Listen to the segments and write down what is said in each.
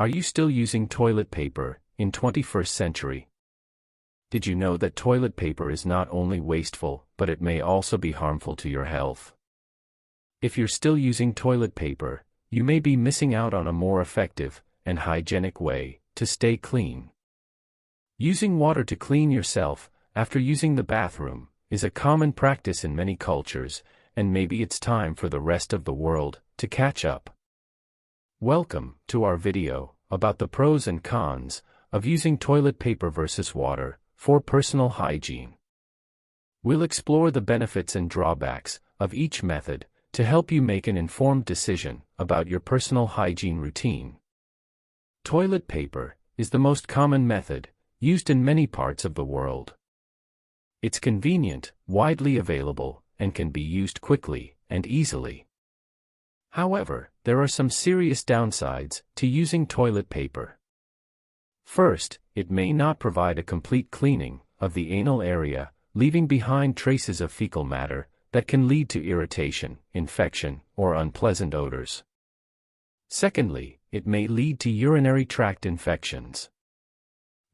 Are you still using toilet paper in 21st century? Did you know that toilet paper is not only wasteful, but it may also be harmful to your health? If you're still using toilet paper, you may be missing out on a more effective and hygienic way to stay clean. Using water to clean yourself after using the bathroom is a common practice in many cultures, and maybe it's time for the rest of the world to catch up. Welcome to our video about the pros and cons of using toilet paper versus water for personal hygiene. We'll explore the benefits and drawbacks of each method to help you make an informed decision about your personal hygiene routine. Toilet paper is the most common method used in many parts of the world. It's convenient, widely available, and can be used quickly and easily. However, there are some serious downsides to using toilet paper. First, it may not provide a complete cleaning of the anal area, leaving behind traces of fecal matter that can lead to irritation, infection, or unpleasant odors. Secondly, it may lead to urinary tract infections.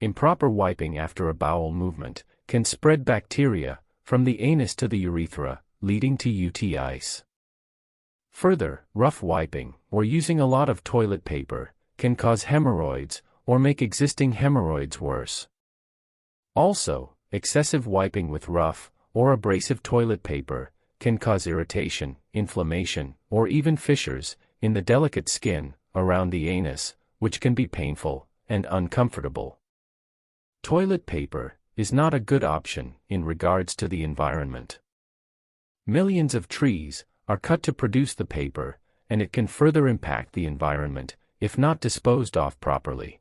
Improper wiping after a bowel movement can spread bacteria from the anus to the urethra, leading to UTIs. Further, rough wiping or using a lot of toilet paper can cause hemorrhoids or make existing hemorrhoids worse. Also, excessive wiping with rough or abrasive toilet paper can cause irritation, inflammation, or even fissures in the delicate skin around the anus, which can be painful and uncomfortable. Toilet paper is not a good option in regards to the environment. Millions of trees are cut to produce the paper, and it can further impact the environment if not disposed of properly.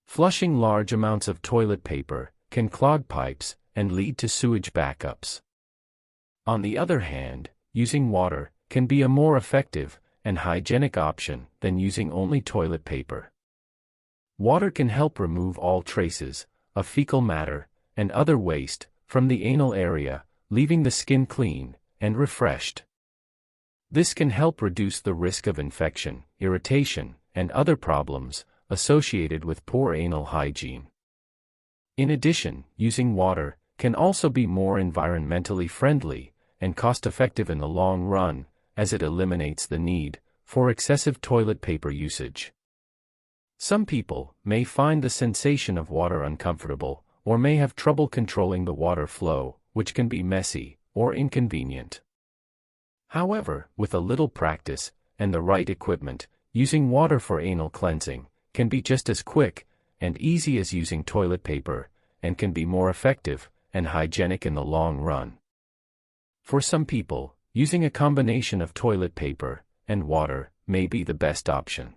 Flushing large amounts of toilet paper can clog pipes and lead to sewage backups. On the other hand, using water can be a more effective and hygienic option than using only toilet paper. Water can help remove all traces of fecal matter and other waste from the anal area, leaving the skin clean and refreshed. This can help reduce the risk of infection, irritation, and other problems associated with poor anal hygiene. In addition, using water can also be more environmentally friendly and cost-effective in the long run, as it eliminates the need for excessive toilet paper usage. Some people may find the sensation of water uncomfortable, or may have trouble controlling the water flow, which can be messy or inconvenient. However, with a little practice and the right equipment, using water for anal cleansing can be just as quick and easy as using toilet paper, and can be more effective and hygienic in the long run. For some people, using a combination of toilet paper and water may be the best option.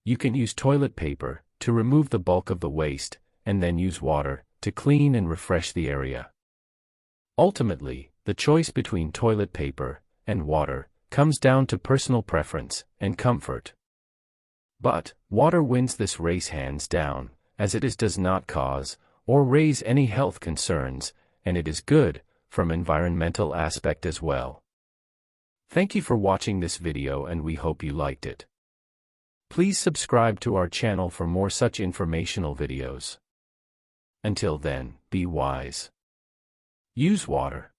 You can use toilet paper to remove the bulk of the waste, and then use water to clean and refresh the area. Ultimately, the choice between toilet paper and water comes down to personal preference and comfort. But water wins this race hands down, as it does not cause or raise any health concerns, and it is good from environmental aspect as well. Thank you for watching this video, and we hope you liked it. Please subscribe to our channel for more such informational videos. Until then, be wise. Use water.